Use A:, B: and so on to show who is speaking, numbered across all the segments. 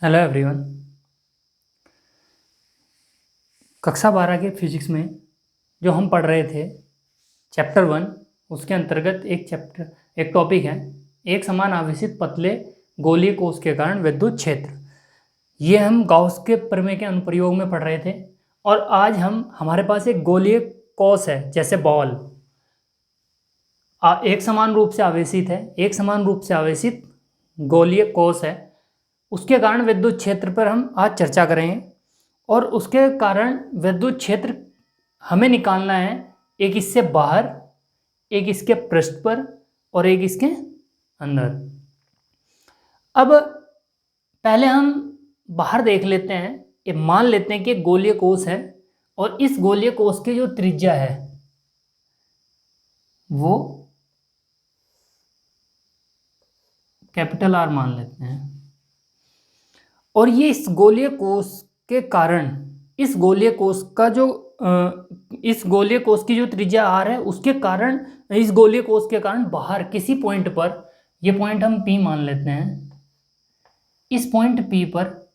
A: Hello everyone. कक्षा 12 के physics में जो हम पढ़ रहे थे चैप्टर 1, उसके अंतर्गत एक टॉपिक है एक समान आवेशित पतले गोलीय कोश के कारण विद्युत क्षेत्र। ये हम गाउस के प्रमेय के अनुप्रयोग में पढ़ रहे थे और आज हमारे पास एक गोलीय कोश है, जैसे बॉल एक समान रूप से आवेशित है, एक समान रूप से आवेशित गोलीय कोश है। उसके कारण विद्युत क्षेत्र पर हम आज चर्चा करेंगे और उसके कारण विद्युत क्षेत्र हमें निकालना है, एक इससे बाहर, एक इसके पृष्ठ पर और एक इसके अंदर। अब पहले हम बाहर देख लेते हैं। ये मान लेते हैं कि एक गोलीय कोश है और इस गोलीय कोश की जो त्रिज्या है वो कैपिटल R मान लेते हैं और ये इस गोलीय कोश के कारण इस गोलीय कोश की जो त्रिज्या R है उसके कारण इस गोलीय कोश के कारण बाहर किसी पॉइंट पर, ये पॉइंट हम P मान लेते हैं, इस पॉइंट P पर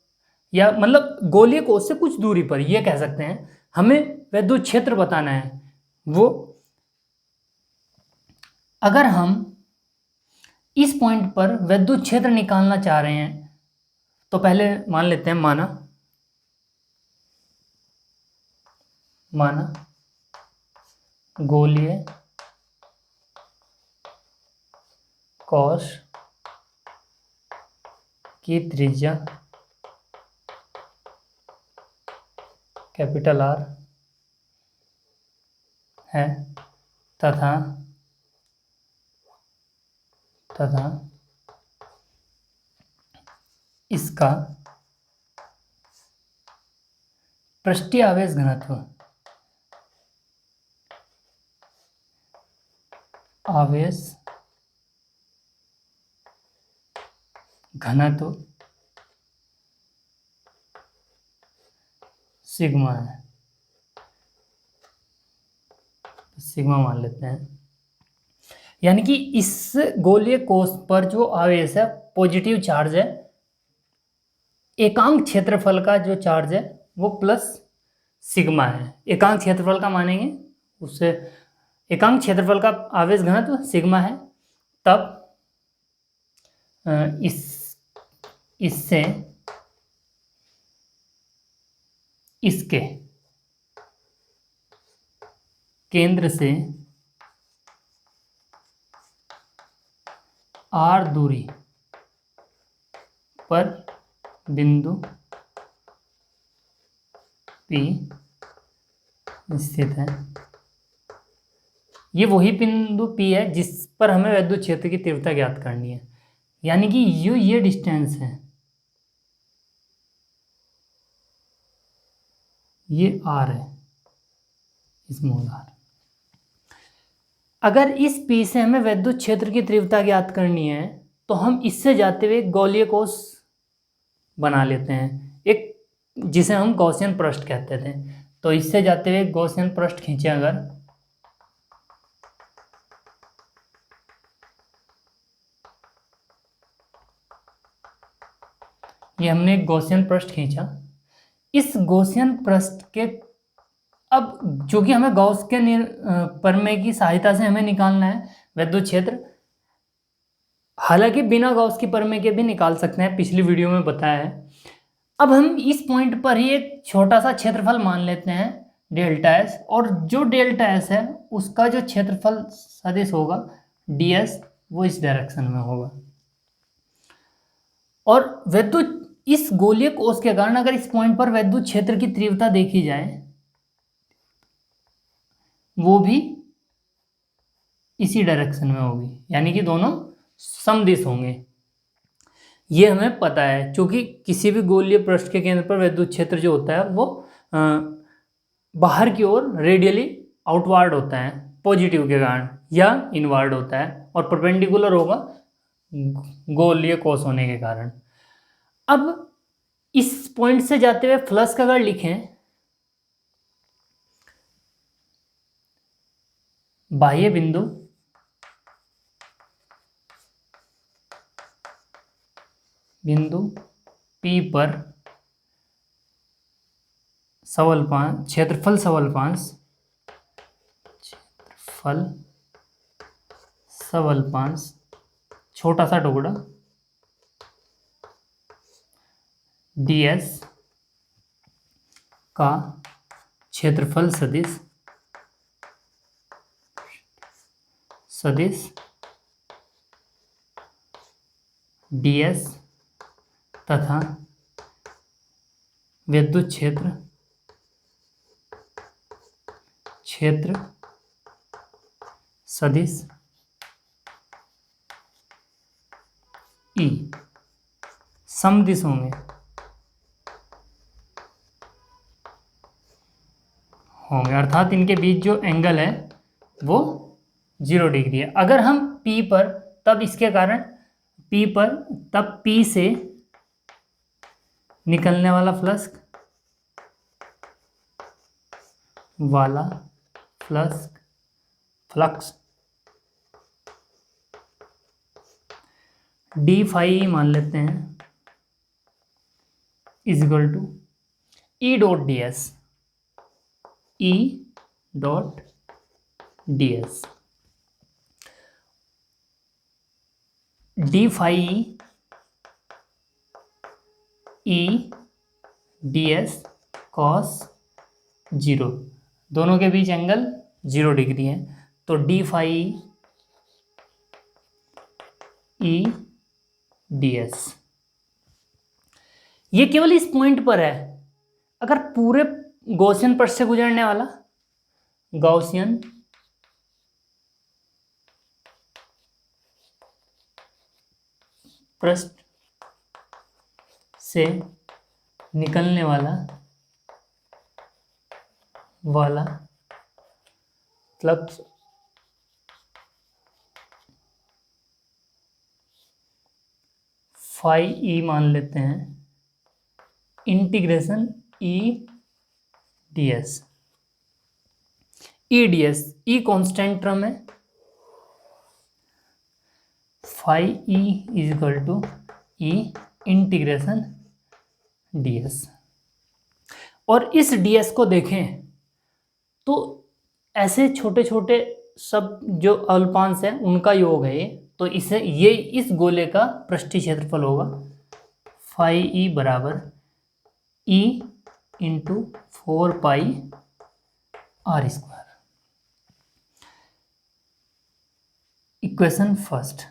A: या मतलब गोलीय कोश से कुछ दूरी पर, ये कह सकते हैं, हमें विद्युत क्षेत्र बताना है। वो अगर हम इस पॉइंट पर विद्युत क्षेत्र निकालना चाह रहे हैं तो पहले मान लेते हैं माना गोलीय कोश की त्रिज्या कैपिटल R है तथा इसका पृष्ठीय आवेश घनत्व सिग्मा है, सिग्मा मान लेते हैं। यानी कि इस गोलीय कोश पर जो आवेश है पॉजिटिव चार्ज है, एकांक क्षेत्रफल का जो चार्ज है वो प्लस सिग्मा है। एकांक क्षेत्रफल का मानेंगे, उससे एकांक क्षेत्रफल का आवेश घनत्व सिग्मा है। तब इससे इसके केंद्र से R दूरी पर बिंदु P स्थित है। ये वही बिंदु P है जिस पर हमें विद्युत क्षेत्र की तीव्रता ज्ञात करनी है। यानी कि ये डिस्टेंस है, ये R है, स्मॉल r। अगर इस P से हमें विद्युत क्षेत्र की तीव्रता ज्ञात करनी है तो हम इससे जाते हुए गोलीय कोश बना लेते हैं, एक जिसे हम गॉसियन पृष्ठ कहते थे। तो इससे जाते हुए गॉसियन पृष्ठ खींचे अगर, ये हमने एक गॉसियन पृष्ठ खींचा। इस गॉसियन पृष्ठ के अब जो कि हमें गॉस के प्रमेय की सहायता से हमें निकालना है विद्युत क्षेत्र। हालांकि बिना गॉस की प्रमेय के भी निकाल सकते हैं, पिछली वीडियो में बताया है। अब हम इस पॉइंट पर ही एक छोटा सा क्षेत्रफल मान लेते हैं डेल्टा एस, और जो डेल्टा एस है उसका जो क्षेत्रफल सदिश होगा ds, वो इस डायरेक्शन में होगा। और विद्युत इस गोलीय कोश के कारण अगर इस पॉइंट पर विद्युत क्षेत्र की तीव्रता देखी जाए वो भी इसी डायरेक्शन में होगी, यानी कि दोनों समदिश होंगे। ये हमें पता है, क्योंकि किसी भी गोलीय पृष्ठ के केंद्र पर विद्युत क्षेत्र जो होता है वो बाहर की ओर रेडियली आउटवार्ड होता है पॉजिटिव के कारण, या इनवार्ड होता है और परपेंडिकुलर होगा गोलीय कोश होने के कारण। अब इस पॉइंट से जाते हुए फ्लक्स का अगर लिखें, बाह्य बिंदु P पर सवलपांश, क्षेत्रफल सवलपांश, क्षेत्रफल सवलपांश छोटा सा टुकड़ा ds का क्षेत्रफल सदिश ds तथा विद्युत क्षेत्र सदिश E समदिश होंगे अर्थात इनके बीच जो एंगल है वो 0 डिग्री है। अगर हम P पर, तब इसके कारण P पर, तब P से निकलने वाला फ्लक्स डी फाई मान लेते हैं equal to E dot ds D phi E ds cos 0, दोनों के बीच एंगल 0 डिग्री है, तो डी फाई ई ds ये केवल इस पॉइंट पर है। अगर पूरे गॉसियन पृष्ठ से गुजरने वाला गॉसियन पृष्ठ से निकलने वाला फ्लक्स फाई ई मान लेते हैं integration E ds E constant term है, phi E equal to E integration ds। और इस ds को देखें तो ऐसे छोटे छोटे सब जो अल्पांश है उनका योग है ये, तो इसे ये इस गोले का पृष्ठीय क्षेत्रफल होगा फाई ई बराबर ई इंटू 4 पाई r स्क्वायर। इक्वेशन फर्स्ट,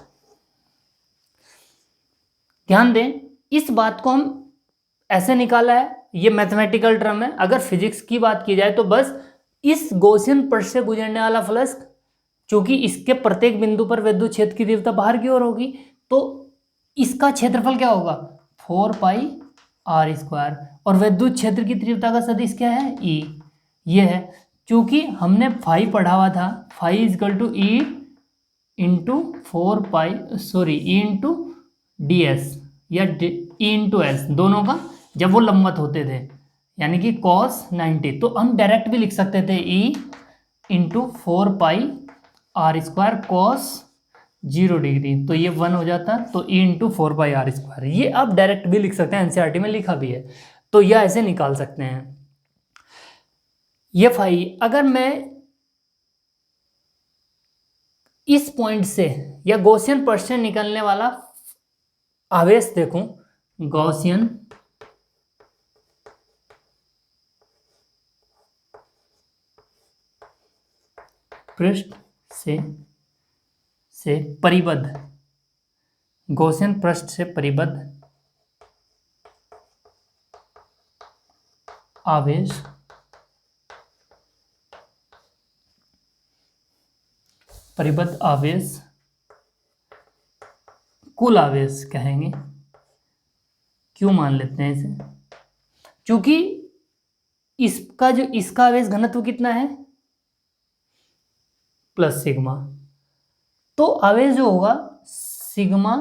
A: ध्यान दें इस बात को हम ऐसे निकाला है, ये मैथमेटिकल टर्म है। अगर फिजिक्स की बात की जाए तो बस इस गॉसियन पृष्ठ से गुजरने वाला फ्लक्स, क्योंकि इसके प्रत्येक बिंदु पर विद्युत क्षेत्र की तीव्रता बाहर की ओर होगी, तो इसका क्षेत्रफल क्या होगा 4 पाई r स्क्वायर, और विद्युत क्षेत्र की तीव्रता का सदिश क्या है E, ये है। क्योंकि हमने फाई पढ़ा हुआ था, phi equal to E into 4 pi E into ds या E इंटू s, दोनों का जब वो लंबवत होते थे, यानी कि cos 90, तो हम डायरेक्ट भी लिख सकते थे E इंटू 4 पाई r स्क्वायर cos 0 डिग्री, तो ये 1 हो जाता, तो E इंटू 4 पाई r स्क्वायर, ये आप डायरेक्ट भी लिख सकते हैं, एनसीईआरटी में लिखा भी है, तो यह ऐसे निकाल सकते हैं। ये फाई अगर मैं इस पॉइंट से या गॉसियन पृष्ठ से निकलने वाला आवेश देखूं, गॉसियन पृष्ठ से परिबद्ध, गॉसियन पृष्ठ से परिबद्ध आवेश कुल आवेश कहेंगे, क्यों मान लेते हैं इसे, क्योंकि इसका आवेश घनत्व कितना है प्लस सिग्मा, तो आवेश जो होगा सिग्मा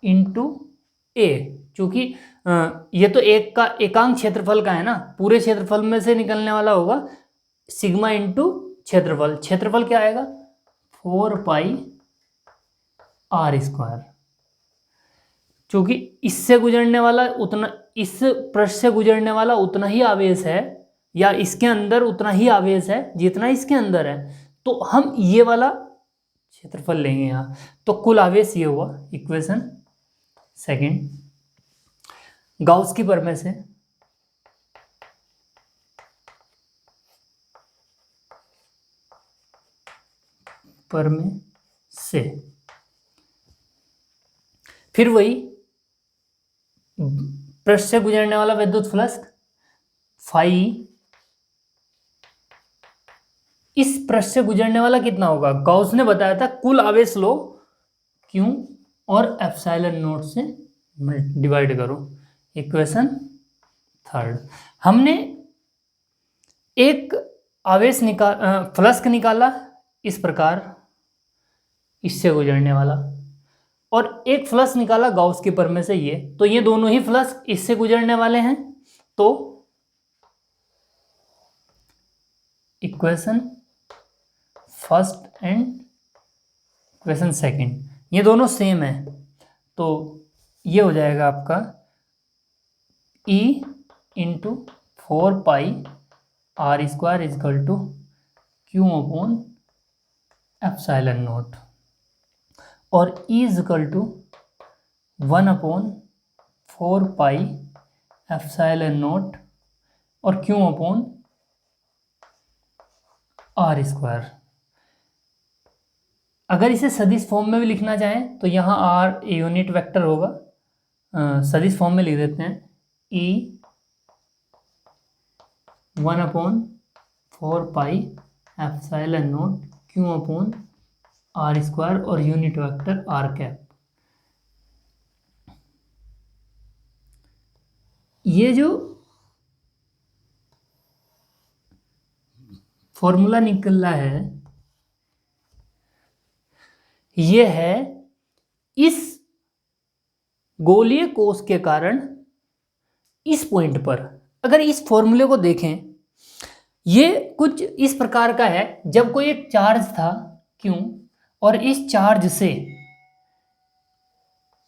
A: इंटू ए, क्योंकि ये तो एक का एकांक क्षेत्रफल का है ना, पूरे क्षेत्रफल में से निकलने वाला होगा सिग्मा इंटू क्षेत्रफल क्या आएगा 4 पाई r स्क्वायर। क्योंकि इससे गुजरने वाला उतना, इस पृष्ठ से गुजरने वाला उतना ही आवेश है, या इसके अंदर उतना ही आवेश है जितना इसके अंदर है, तो हम ये वाला क्षेत्रफल लेंगे यहाँ। तो कुल आवेश ये हुआ। इक्वेशन सेकंड, गाउस की प्रमेय से फिर वही पृष्ठ से गुजरने वाला विद्युत फ्लक्स फाई, इस पृष्ठ से गुजरने वाला कितना होगा, गॉस ने बताया था कुल आवेश लो क्यू और एप्सिलॉन नॉट से डिवाइड करो। इक्वेशन थर्ड, हमने एक आवेश फ्लक्स निकाला इस प्रकार, इससे गुजरने वाला, और एक फ्लक्स निकाला गॉस के प्रमेय से ये, तो ये दोनों ही फ्लक्स इससे गुजरने वाले हैं। तो equation first and equation second ये दोनों सेम है, तो ये हो जाएगा आपका E into 4πr² equal to Q upon epsilon not, और E equal to 1/4π epsilon not और Q अपॉन r²। अगर इसे सदिश फॉर्म में भी लिखना चाहें तो यहाँ r यूनिट वेक्टर होगा, सदिश फॉर्म में लिख देते हैं E 1/4π epsilon not Q upon r² और यूनिट वेक्टर r कैप। ये जो फॉर्मूला निकल रहा है ये है इस गोलीय कोष के कारण इस पॉइंट पर। अगर इस फॉर्मूले को देखें, ये कुछ इस प्रकार का है, जब कोई एक चार्ज था Q और इस चार्ज से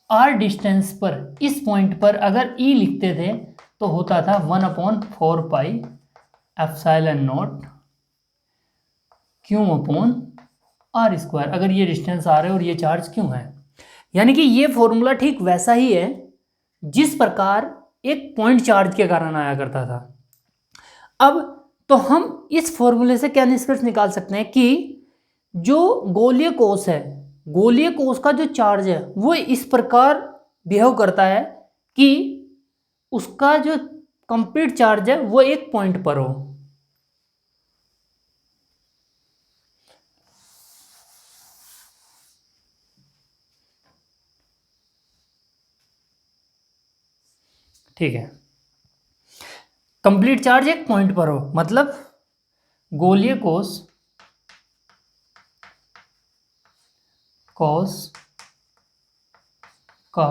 A: r डिस्टेंस पर इस पॉइंट पर अगर E लिखते थे तो होता था 1/4π epsilon not Q upon r², अगर ये डिस्टेंस r है और ये चार्ज Q है। यानी कि ये फॉर्मूला ठीक वैसा ही है जिस प्रकार एक पॉइंट चार्ज के कारण आया करता था। अब तो हम इस फॉर्मूले से क्या निष्कर्ष निकाल सकते हैं कि जो गोलीय कोष है, गोलीय कोष का जो चार्ज है वो इस प्रकार बिहेव करता है कि उसका जो कंप्लीट चार्ज है वो एक पॉइंट पर हो। ठीक है, कंप्लीट चार्ज एक पॉइंट पर हो, मतलब गोलीय कोष का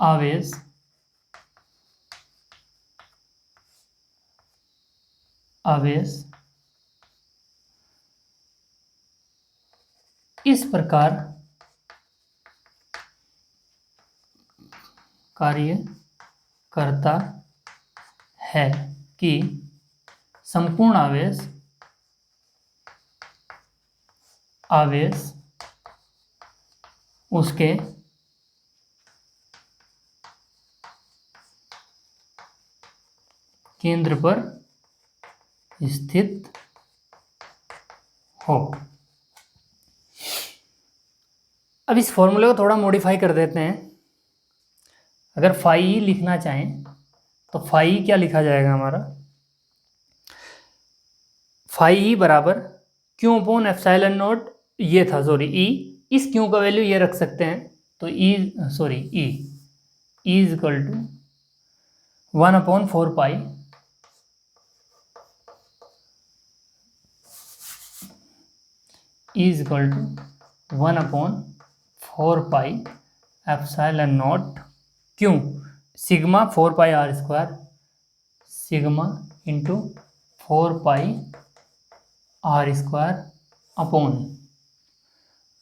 A: आवेश इस प्रकार कार्य करता है कि संपूर्ण आवेश उसके केंद्र पर स्थित हो। अब इस फॉर्मूले को थोड़ा मॉडिफाई कर देते हैं। अगर फाई लिखना चाहें तो फाई क्या लिखा जाएगा हमारा, फाई बराबर क्यू अपॉन एप्सिलॉन नॉट, ये था सॉरी ई, इस क्यू का वैल्यू ये रख सकते हैं, तो E is equal to 1/4π is equal to 1/4π epsilon not Q sigma 4πr², sigma into 4πr² upon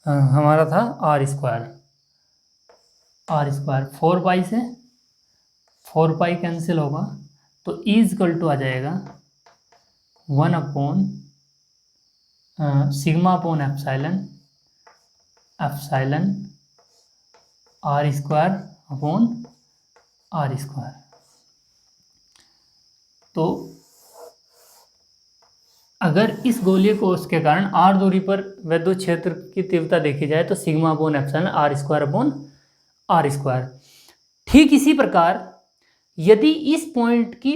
A: हमारा था r²। आर स्क्वायर, 4 पाई से 4 पाई कैंसिल होगा तो ई इजकल टू आ जाएगा 1 upon sigma upon epsilon epsilon r square upon r square. तो अगर इस गोलीय कोष के कारण आर दूरी पर विद्युत क्षेत्र की तीव्रता देखी जाए तो sigma upon epsilon r square upon r square. ठीक इसी प्रकार यदि इस पॉइंट की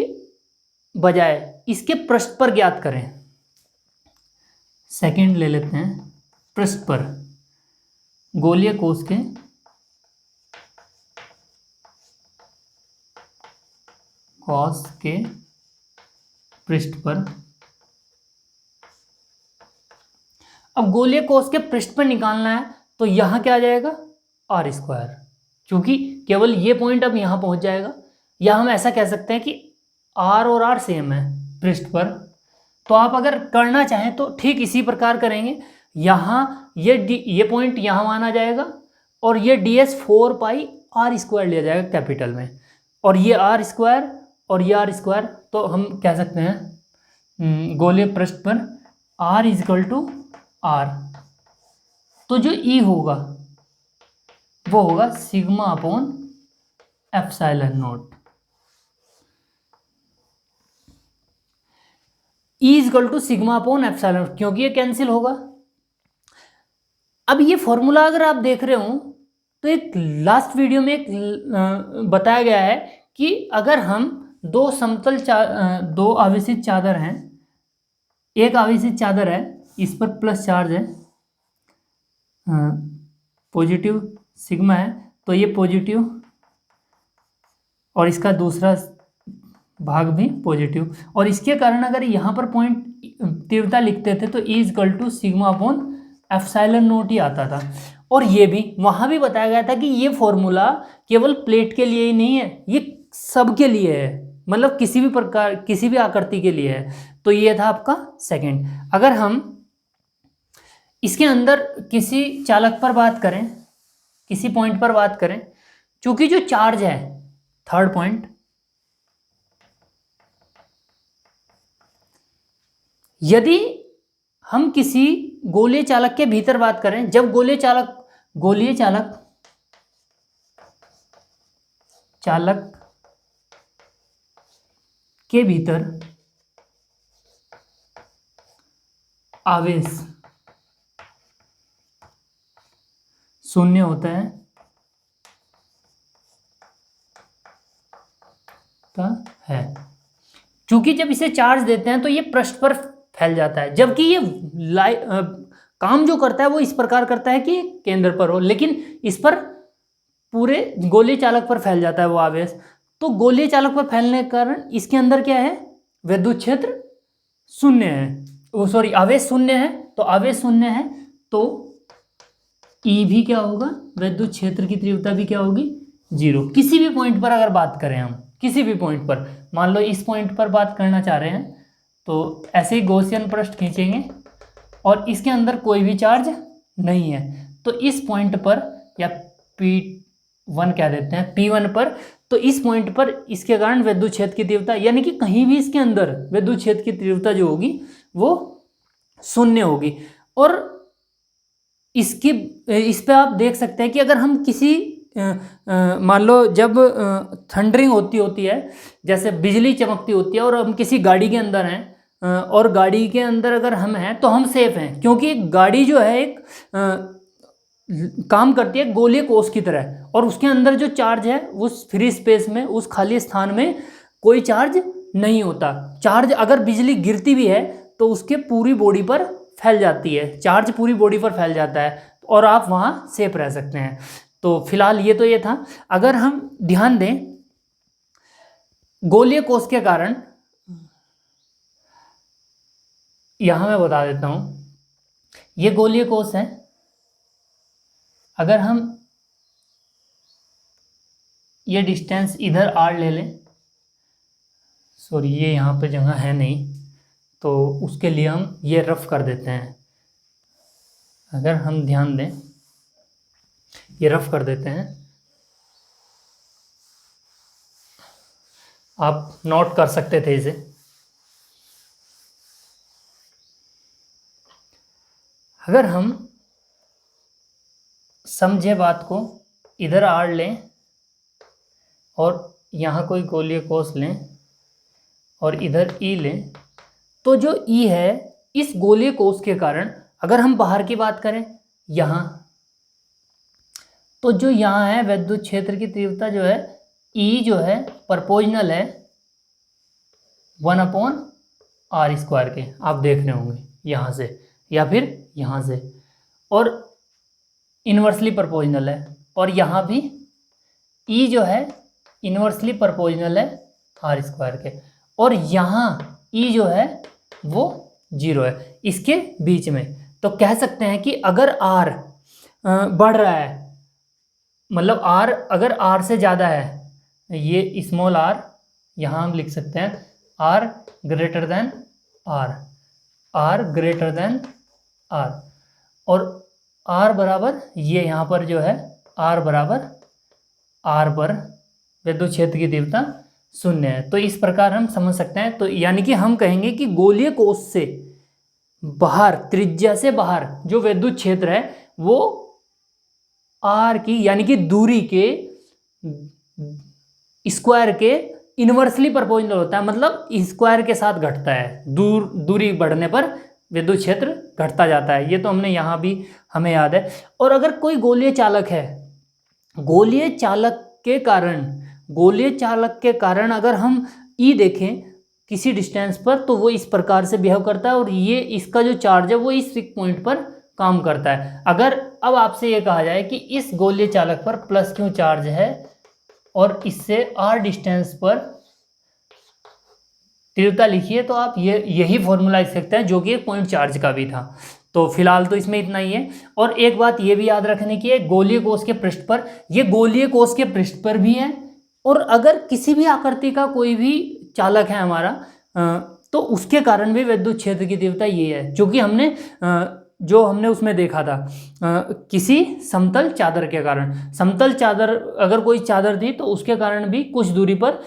A: बजाय इसके पृष्ठ पर ज्ञात करें, सेकंड ले लेते हैं, पृष्ठ पर गोलीय कोष के पृष्ठ पर, अब गोलीय कोष के पृष्ठ पर निकालना है तो यहां क्या आ जाएगा आर स्क्वायर, क्योंकि केवल ये पॉइंट अब यहां पहुंच जाएगा। या हम ऐसा कह सकते हैं कि आर और आर सेम है पृष्ठ पर, तो आप अगर करना चाहें तो ठीक इसी प्रकार करेंगे। यहाँ ये पॉइंट यहाँ माना जाएगा और ये ds 4 पाई आर स्क्वायर लिया जाएगा कैपिटल में, और ये आर स्क्वायर और ये आर स्क्वायर, तो हम कह सकते हैं गोलीय पृष्ठ पर r इजकल टू आर। तो जो E होगा वो होगा sigma upon epsilon naught. E equal to sigma upon epsilon, क्योंकि ये कैंसिल होगा। अब ये फॉर्मूला अगर आप देख रहे हो तो एक लास्ट वीडियो में एक बताया गया है कि अगर हम दो आवेशित चादर हैं, एक आवेशित चादर है, इस पर प्लस चार्ज है, पॉजिटिव सिग्मा है, तो ये पॉजिटिव और इसका दूसरा भाग भी पॉजिटिव, और इसके कारण अगर यहाँ पर पॉइंट तीव्रता लिखते थे तो E equal to sigma upon epsilon naught ही आता था। और ये भी वहाँ भी बताया गया था कि ये फॉर्मूला केवल प्लेट के लिए ही नहीं है, ये सब के लिए है, मतलब किसी भी प्रकार किसी भी आकृति के लिए है। तो ये था आपका सेकंड। अगर हम इसके अंदर किसी चालक पर बात करें, किसी पॉइंट पर बात करें, चूंकि जो चार्ज है थर्ड पॉइंट, यदि हम किसी गोलीय चालक के भीतर बात करें, जब गोलीय चालक के भीतर आवेश शून्य होता है क्योंकि जब इसे चार्ज देते हैं तो ये पृष्ठ पर फैल जाता है, जबकि ये काम जो करता है वो इस प्रकार करता है कि केंद्र पर हो, लेकिन इस पर पूरे गोलीय चालक पर फैल जाता है वो आवेश। तो गोलीय चालक पर फैलने के कारण इसके अंदर क्या है, विद्युत क्षेत्र शून्य है, आवेश शून्य है। तो आवेश शून्य है तो E भी क्या होगा, विद्युत क्षेत्र की तीव्रता भी क्या होगी, 0। किसी भी पॉइंट पर अगर बात करें हम, किसी भी पॉइंट पर, मान लो इस पॉइंट पर बात करना चाह रहे हैं तो ऐसे ही गॉसियन पृष्ठ खींचेंगे और इसके अंदर कोई भी चार्ज नहीं है, तो इस पॉइंट पर या P1 कह देते हैं, P1 पर, तो इस पॉइंट पर इसके कारण विद्युत क्षेत्र की तीव्रता, यानी कि कहीं भी इसके अंदर विद्युत क्षेत्र की तीव्रता जो होगी वो शून्य होगी। और इस पे आप देख सकते हैं कि अगर हम किसी मान लो जब थंडरिंग होती है, जैसे बिजली चमकती होती है और हम किसी गाड़ी के अंदर हैं और गाड़ी के अंदर अगर हम हैं तो हम सेफ हैं, क्योंकि गाड़ी जो है एक काम करती है गोलीय कोष की तरह, और उसके अंदर जो चार्ज है उस फ्री स्पेस में, उस खाली स्थान में कोई चार्ज नहीं होता। चार्ज अगर बिजली गिरती भी है तो उसके पूरी बॉडी पर फैल जाती है, चार्ज पूरी बॉडी पर फैल जाता है और आप वहाँ सेफ रह सकते हैं। तो फिलहाल ये था। अगर हम ध्यान दें, गोलीय कोष के कारण, यहाँ मैं बता देता हूँ, ये गोलीय कोष है। अगर हम ये डिस्टेंस इधर r ले लें, सॉरी ये यहाँ पे जगह है नहीं, तो उसके लिए हम ये रफ कर देते हैं। अगर हम ध्यान दें, ये रफ कर देते हैं, आप नोट कर सकते थे इसे। अगर हम समझे बात को, इधर R लें और यहाँ कोई गोलीय कोष लें और इधर E लें, तो जो E है इस गोलीय कोष के कारण, अगर हम बाहर की बात करें यहाँ, तो जो यहाँ है विद्युत क्षेत्र की तीव्रता जो है E जो है प्रोपोर्शनल है 1/r² के, आप देख रहे होंगे यहाँ से या फिर यहाँ से, और इन्वर्सली प्रोपोर्शनल है। और यहाँ भी E जो है इन्वर्सली प्रोपोर्शनल है r² के, और यहाँ E जो है वो 0 है इसके बीच में। तो कह सकते हैं कि अगर R बढ़ रहा है, मतलब R अगर R से ज़्यादा है, ये स्मॉल r यहाँ हम लिख सकते हैं R greater than R, R greater than R, और R बराबर ये यहाँ पर जो है R बराबर R पर विद्युत क्षेत्र की तीव्रता 0 है। तो इस प्रकार हम समझ सकते हैं। तो यानी कि हम कहेंगे कि गोलीय कोष से बाहर, त्रिज्या से बाहर जो विद्युत क्षेत्र है वो R की यानी कि दूरी के स्क्वायर के इन्वर्सली प्रोपोर्शनल होता है, मतलब स्क्वायर के साथ घटता है। दूरी बढ़ने पर विद्युत क्षेत्र घटता जाता है। ये तो हमने यहाँ भी हमें याद है। और अगर कोई गोलीय चालक है, गोलीय चालक के कारण अगर हम E देखें किसी डिस्टेंस पर, तो वो इस प्रकार से बिहेव करता है, और ये इसका जो चार्ज है वो इस पॉइंट पर काम करता है। अगर अब आपसे ये कहा जाए कि इस गोलीय चालक पर प्लस क्यू चार्ज है और इससे r डिस्टेंस पर तीव्रता लिखिए, तो आप यही फॉर्मूला लिख सकते हैं जो कि एक पॉइंट चार्ज का भी था। तो फिलहाल तो इसमें इतना ही है। और एक बात ये भी याद रखने की है, गोलीय कोष के पृष्ठ पर, ये गोलीय कोष के पृष्ठ पर भी है, और अगर किसी भी आकृति का कोई भी चालक है हमारा, तो उसके कारण भी विद्युत क्षेत्र की तीव्रता ये है, जो कि हमने उसमें देखा था किसी समतल चादर के कारण। समतल चादर, अगर कोई चादर थी तो उसके कारण भी कुछ दूरी पर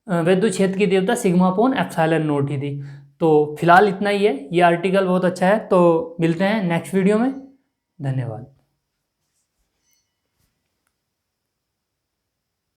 A: विद्युत क्षेत्र की तीव्रता σ/ε0 ही थी। तो फिलहाल इतना ही है। ये आर्टिकल बहुत अच्छा है। तो मिलते हैं नेक्स्ट वीडियो में। धन्यवाद।